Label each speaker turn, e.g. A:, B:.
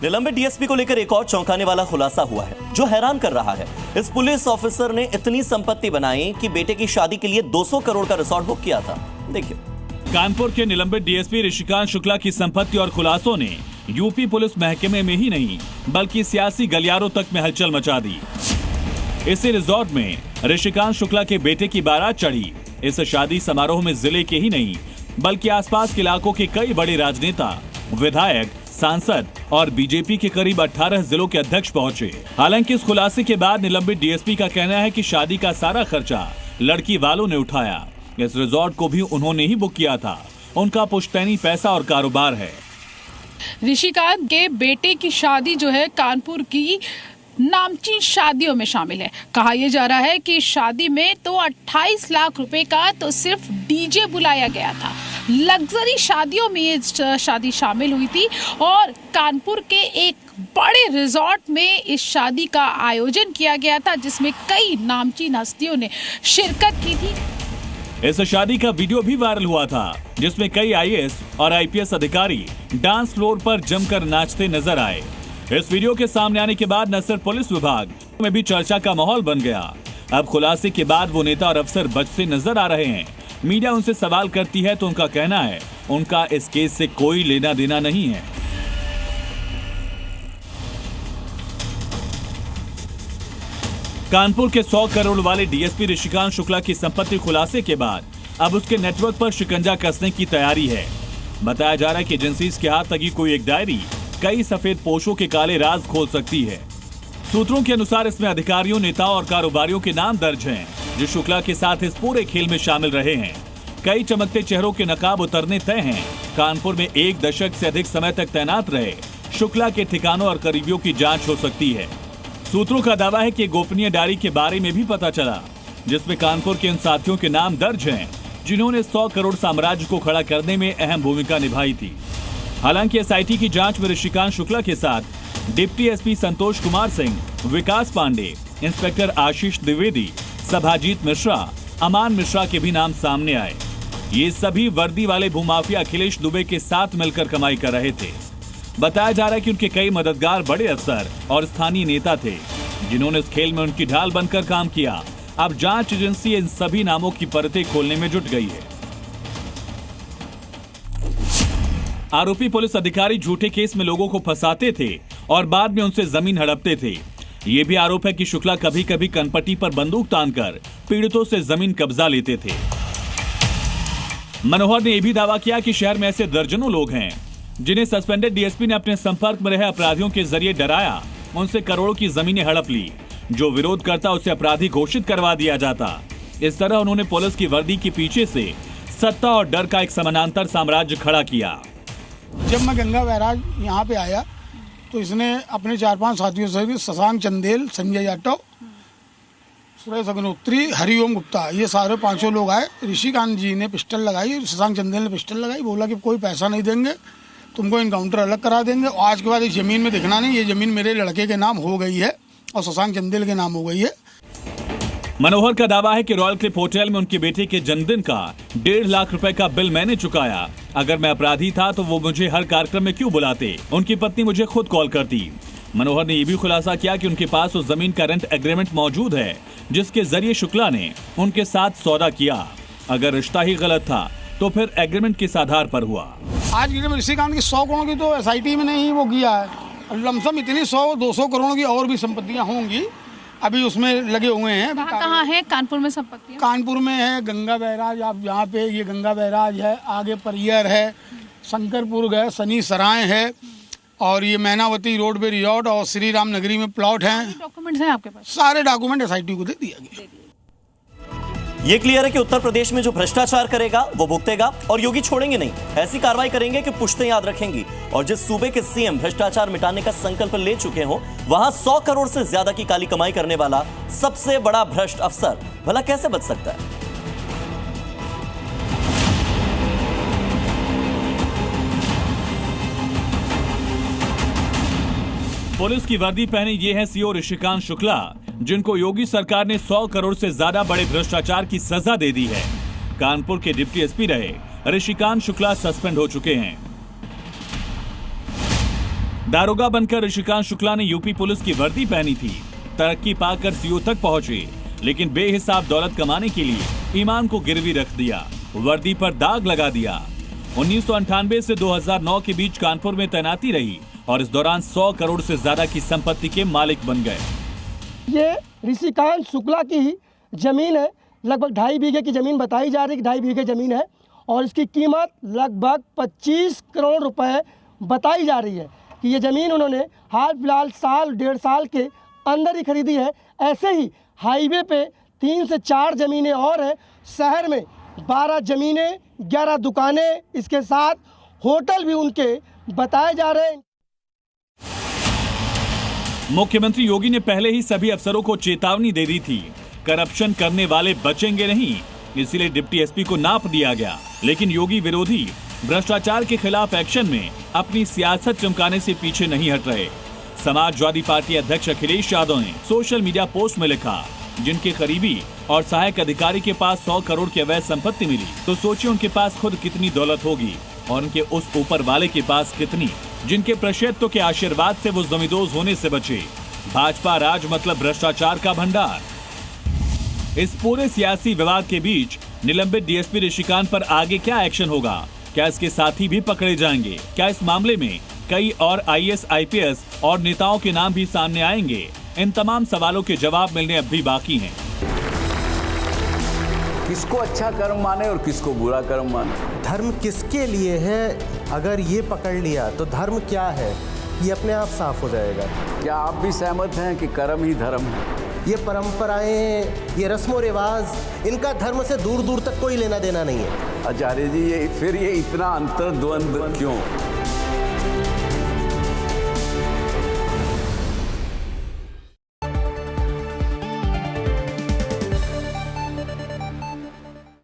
A: निलंबित डीएसपी को लेकर एक और चौंकाने वाला खुलासा हुआ है जो हैरान कर रहा है। इस पुलिस ऑफिसर ने इतनी संपत्ति बनाई कि बेटे की शादी के लिए 200 करोड़ का रिसोर्ट बुक किया था। देखिए,
B: कानपुर के निलंबित डीएसपी ऋषिकांत शुक्ला की संपत्ति और खुलासों ने यूपी पुलिस महकमे में ही नहीं बल्कि सियासी गलियारों तक में हलचल मचा दी। इसी रिजॉर्ट में ऋषिकांत शुक्ला के बेटे की बारात चढ़ी। इस शादी समारोह में जिले के ही नहीं बल्कि आसपास के इलाकों के कई बड़े राजनेता, विधायक, सांसद और बीजेपी के करीब 18 जिलों के अध्यक्ष पहुंचे। हालांकि इस खुलासे के बाद निलंबित डीएसपी का कहना है कि शादी का सारा खर्चा लड़की वालों ने उठाया। इस रिजॉर्ट को भी उन्होंने ही बुक किया था। उनका पुश्तैनी पैसा और कारोबार है।
C: ऋषिकांत के बेटे की शादी जो है कानपुर की नामचीन शादियों में शामिल है। कहा यह जा रहा है कि शादी में तो 28 लाख रुपए का तो सिर्फ डीजे बुलाया गया था। लग्जरी शादियों में ये शादी शामिल हुई थी और कानपुर के एक बड़े रिजॉर्ट में इस शादी का आयोजन किया गया था जिसमें कई नामचीन हस्तियों ने शिरकत की थी।
B: इस शादी का वीडियो भी वायरल हुआ था जिसमें कई आईएएस और आईपीएस अधिकारी डांस फ्लोर पर जमकर नाचते नजर आए। इस वीडियो के सामने आने के बाद न सिर्फ पुलिस विभाग में भी चर्चा का माहौल बन गया। अब खुलासे के बाद वो नेता और अफसर बचते नजर आ रहे हैं। मीडिया उनसे सवाल करती है तो उनका कहना है उनका इस केस से कोई लेना देना नहीं है। कानपुर के 100 करोड़ वाले डीएसपी ऋषिकांत शुक्ला की संपत्ति खुलासे के बाद अब उसके नेटवर्क पर शिकंजा कसने की तैयारी है। बताया जा रहा है कि एजेंसीज के हाथ लगी कोई एक डायरी कई सफेद पोशों के काले राज खोल सकती है। सूत्रों के अनुसार इसमें अधिकारियों, नेताओं और कारोबारियों के नाम दर्ज हैं जो शुक्ला के साथ इस पूरे खेल में शामिल रहे हैं। कई चमकते चेहरों के नकाब उतरने तय हैं। कानपुर में 1 दशक से अधिक समय तक तैनात रहे शुक्ला के ठिकानों और करीबियों की जांच हो सकती है। सूत्रों का दावा है कि गोपनीय डायरी के बारे में भी पता चला जिसमें कानपुर के उन साथियों के नाम दर्ज हैं जिन्होंने 100 करोड़ साम्राज्य को खड़ा करने में अहम भूमिका निभाई थी। हालांकि एसआईटी की जांच में ऋषिकांत शुक्ला के साथ डिप्टी एसपी संतोष कुमार सिंह, विकास पांडे, इंस्पेक्टर आशीष द्विवेदी, सभाजीत मिश्रा, अमान मिश्रा के भी नाम सामने आए। ये सभी वर्दी वाले भूमाफिया अखिलेश दुबे के साथ मिलकर कमाई कर रहे थे। बताया जा रहा है कि उनके कई मददगार बड़े अफसर और स्थानीय नेता थे जिन्होंने इस खेल में उनकी ढाल बनकर काम किया। अब जांच एजेंसी इन सभी नामों की परतें खोलने में जुट गई है। आरोपी पुलिस अधिकारी झूठे केस में लोगों को फंसाते थे और बाद में उनसे जमीन हड़पते थे। ये भी आरोप है कि शुक्ला कभी कभी कनपट्टी पर बंदूक तानकर पीड़ितों से जमीन कब्जा लेते थे। मनोहर ने यह भी दावा किया कि शहर में ऐसे दर्जनों लोग हैं जिन्हें सस्पेंडेड डीएसपी ने अपने संपर्क में रहे अपराधियों के जरिए डराया, उनसे करोड़ों की जमीनें हड़प ली। जो विरोध करता उसे अपराधी घोषित करवा दिया जाता। इस तरह उन्होंने पुलिस की वर्दी के पीछे से सत्ता और डर का एक समानांतर साम्राज्य खड़ा किया।
D: जब मैं गंगा बैराज यहाँ पे आया तो इसने अपने 4-5 साथियों से भी शशांक चंदेल, संजय यादव, सुरेश अग्निहोत्री, हरिओम गुप्ता, ये सारे 5 लोग आए। ऋषिकांत जी ने पिस्टल लगाई, शशांक चंदेल ने पिस्टल लगाई, बोला कि कोई पैसा नहीं देंगे, तुमको इनकाउंटर अलग करा देंगे और आज के बाद इस जमीन में दिखना नहीं। ये जमीन मेरे लड़के के नाम हो गई है और शशांक चंदेल के नाम हो गई है।
B: मनोहर का दावा है कि रॉयल क्लिफ होटल में उनके बेटे के जन्मदिन का 1.5 लाख रुपए का बिल मैंने चुकाया। अगर मैं अपराधी था तो वो मुझे हर कार्यक्रम में क्यों बुलाते? उनकी पत्नी मुझे खुद कॉल करती। मनोहर ने यह भी खुलासा किया कि उनके पास उस जमीन का रेंट एग्रीमेंट मौजूद है जिसके जरिए शुक्ला ने उनके साथ सौदा किया। अगर रिश्ता ही गलत था तो फिर एग्रीमेंट किस आधार पर हुआ?
D: आज की ऋषिकांत की 100 करोड़ की तो एसआईटी में नहीं वो किया है। लमसम इतनी 100-200 करोड़ की और भी संपत्तियां होंगी, अभी उसमें लगे हुए हैं।
C: कहाँ है कानपुर में संपत्ति?
D: कानपुर में है गंगा बैराज, आप यहाँ पे ये गंगा बैराज है, आगे परियर है, शंकरपुर है, सनी सराय है और ये मैनावती रोड पे रिजॉर्ट और श्री राम नगरी में प्लॉट हैं।
C: डॉक्यूमेंट्स हैं आपके पास?
D: सारे डॉक्यूमेंट एसआईटी को दे दिया गया।
A: ये क्लियर है कि उत्तर प्रदेश में जो भ्रष्टाचार करेगा वो भुगतेगा और योगी छोड़ेंगे नहीं। ऐसी कार्रवाई करेंगे कि पुश्तें याद रखेंगी। और जिस सूबे के सीएम भ्रष्टाचार मिटाने का संकल्प ले चुके हो वहां 100 करोड़ से ज्यादा की काली कमाई करने वाला सबसे बड़ा भ्रष्ट अफसर भला कैसे बच सकता है?
B: पुलिस की वर्दी पहने ये है सीओ ऋषिकांत शुक्ला, जिनको योगी सरकार ने 100 करोड़ से ज्यादा बड़े भ्रष्टाचार की सजा दे दी है। कानपुर के डिप्टी एसपी रहे ऋषिकांत शुक्ला सस्पेंड हो चुके हैं। दारोगा बनकर ऋषिकांत शुक्ला ने यूपी पुलिस की वर्दी पहनी थी, तरक्की पाकर सीओ तक पहुंचे, लेकिन बेहिसाब दौलत कमाने के लिए ईमान को गिरवी रख दिया, वर्दी पर दाग लगा दिया। 1998 से 2009 के बीच कानपुर में तैनाती रही और इस दौरान 100 करोड़ से ज्यादा की संपत्ति के मालिक बन गए।
E: ये ऋषिकांत शुक्ला की ही जमीन है, लगभग 2.5 बीघे की जमीन बताई जा रही है कि 2.5 बीघे जमीन है और इसकी कीमत लगभग 25 करोड़ रुपए बताई जा रही है कि ये ज़मीन उन्होंने हाल फिलहाल साल 1.5 साल के अंदर ही खरीदी है। ऐसे ही हाईवे पे 3 से 4 ज़मीनें और हैं, शहर में 12 ज़मीनें, 11 दुकानें, इसके साथ होटल भी उनके बताए जा रहे हैं।
B: मुख्यमंत्री योगी ने पहले ही सभी अफसरों को चेतावनी दे दी थी, करप्शन करने वाले बचेंगे नहीं, इसलिए डिप्टी एसपी को नाप दिया गया। लेकिन योगी विरोधी भ्रष्टाचार के खिलाफ एक्शन में अपनी सियासत चमकाने से पीछे नहीं हट रहे। समाजवादी पार्टी अध्यक्ष अखिलेश यादव ने सोशल मीडिया पोस्ट में लिखा, जिनके करीबी और सहायक अधिकारी के पास 100 करोड़ की अवैध संपत्ति मिली, तो सोचिए उनके पास खुद कितनी दौलत होगी और उनके उस ऊपर वाले के पास कितनी, जिनके प्रशस्त्व के आशीर्वाद से वो जमींदोज होने से बचे। भाजपा राज मतलब भ्रष्टाचार का भंडार। इस पूरे सियासी विवाद के बीच निलंबित डीएसपी ऋषिकांत पर आगे क्या एक्शन होगा? क्या इसके साथी भी पकड़े जाएंगे? क्या इस मामले में कई और आईएएस, आईपीएस और नेताओं के नाम भी सामने आएंगे? इन तमाम सवालों के जवाब मिलने अब भी बाकी हैं।
F: किसको अच्छा कर्म माने और किसको बुरा कर्म माने?
G: धर्म किसके लिए है, अगर ये पकड़ लिया तो धर्म क्या है ये अपने आप साफ हो जाएगा।
F: क्या आप भी सहमत हैं कि कर्म ही धर्म है?
G: ये परंपराएं, ये रस्मों रिवाज, इनका धर्म से दूर दूर तक कोई लेना देना नहीं है।
F: आचार्य जी, ये इतना अंतर्द्वंद क्यों?